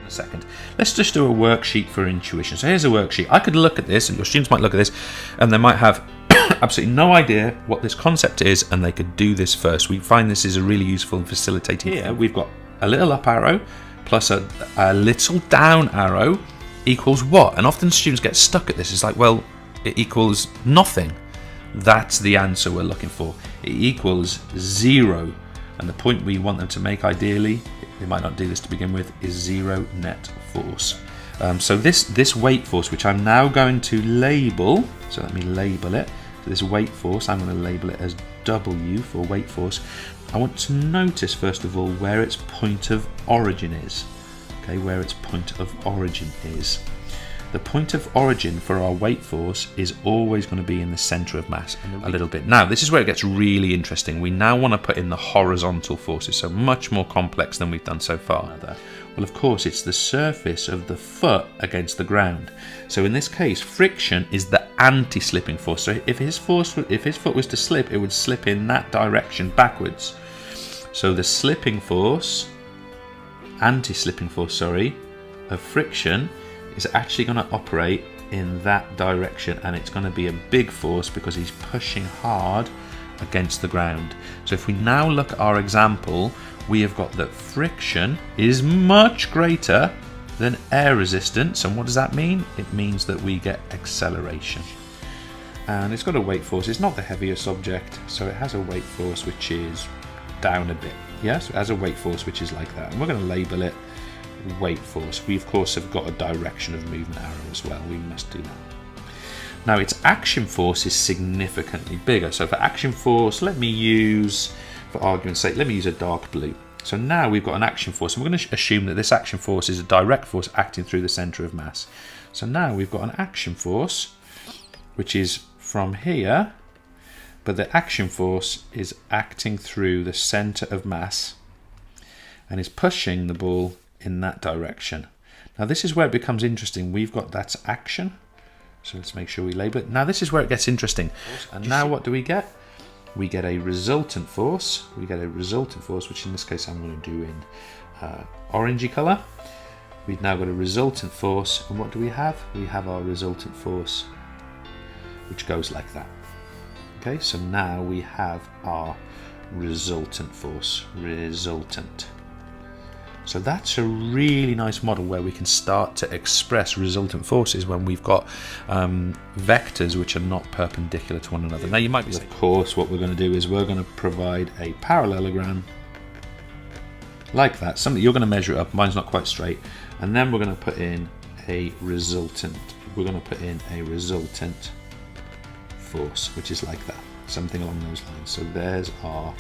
a second. Let's just do a worksheet for intuition. So here's a worksheet. I could look at this, and your students might look at this, and they might have absolutely no idea what this concept is, and they could do this first. We find this is a really useful and facilitating. Here we've got a little up arrow plus a little down arrow equals what? And often students get stuck at this. It's like, well, it equals nothing. That's the answer we're looking for. It equals 0. And the point we want them to make, ideally, they might not do this to begin with, is 0 net force. So this weight force, which I'm now going to label, so let me label it. So this weight force, I'm going to label it as W for weight force. I want to notice, first of all, where its point of origin is. Okay, where its point of origin is. The point of origin for our weight force is always going to be in the centre of mass a little bit. Now, this is where it gets really interesting. We now want to put in the horizontal forces, so much more complex than we've done so far. Well, of course, it's the surface of the foot against the ground. So in this case, friction is the anti-slipping force. So if his foot was to slip, it would slip in that direction backwards. So the slipping force, anti-slipping force, sorry, of friction is actually going to operate in that direction, and it's going to be a big force because he's pushing hard against the ground. So if we now look at our example, we have got that friction is much greater than air resistance. And what does that mean? It means that we get acceleration. And it's got a weight force. It's not the heaviest object, so it has a weight force which is down a bit. Yes, it has a weight force which is like that. And we're going to label it weight force. We of course have got a direction of movement arrow as well. We must do that. Now its action force is significantly bigger. So for action force, let me use, for argument's sake, let me use a dark blue. So now we've got an action force, and we're going to assume that this action force is a direct force acting through the centre of mass. So now we've got an action force which is from here, but the action force is acting through the centre of mass and is pushing the ball in that direction. Now this is where it becomes interesting. We've got that's action, so let's make sure we label it. Now this is where it gets interesting. And now what do we get? We get a resultant force. We get a resultant force, which in this case I'm going to do in orangey colour. We've now got a resultant force, and what do we have? We have our resultant force, which goes like that. Okay, so now we have our resultant force, resultant. So that's a really nice model where we can start to express resultant forces when we've got vectors which are not perpendicular to one another. Now you might be saying, of course, what we're going to do is we're going to provide a parallelogram like that, something you're going to measure it up. Mine's not quite straight. And then we're going to put in a resultant. We're going to put in a resultant force, which is like that, something along those lines. So there's our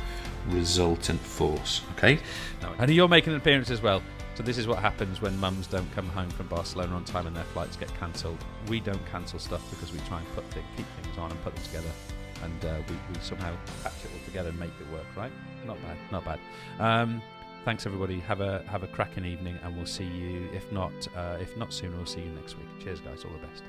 resultant force. Okay, and you're making an appearance as well. So this is what happens when mums don't come home from Barcelona on time and their flights get cancelled. We don't cancel stuff because we try and keep things on and put them together, and we somehow patch it all together and make it work. Right? Not bad. Thanks everybody. Have a cracking evening, and we'll see you. If not sooner, we'll see you next week. Cheers, guys. All the best.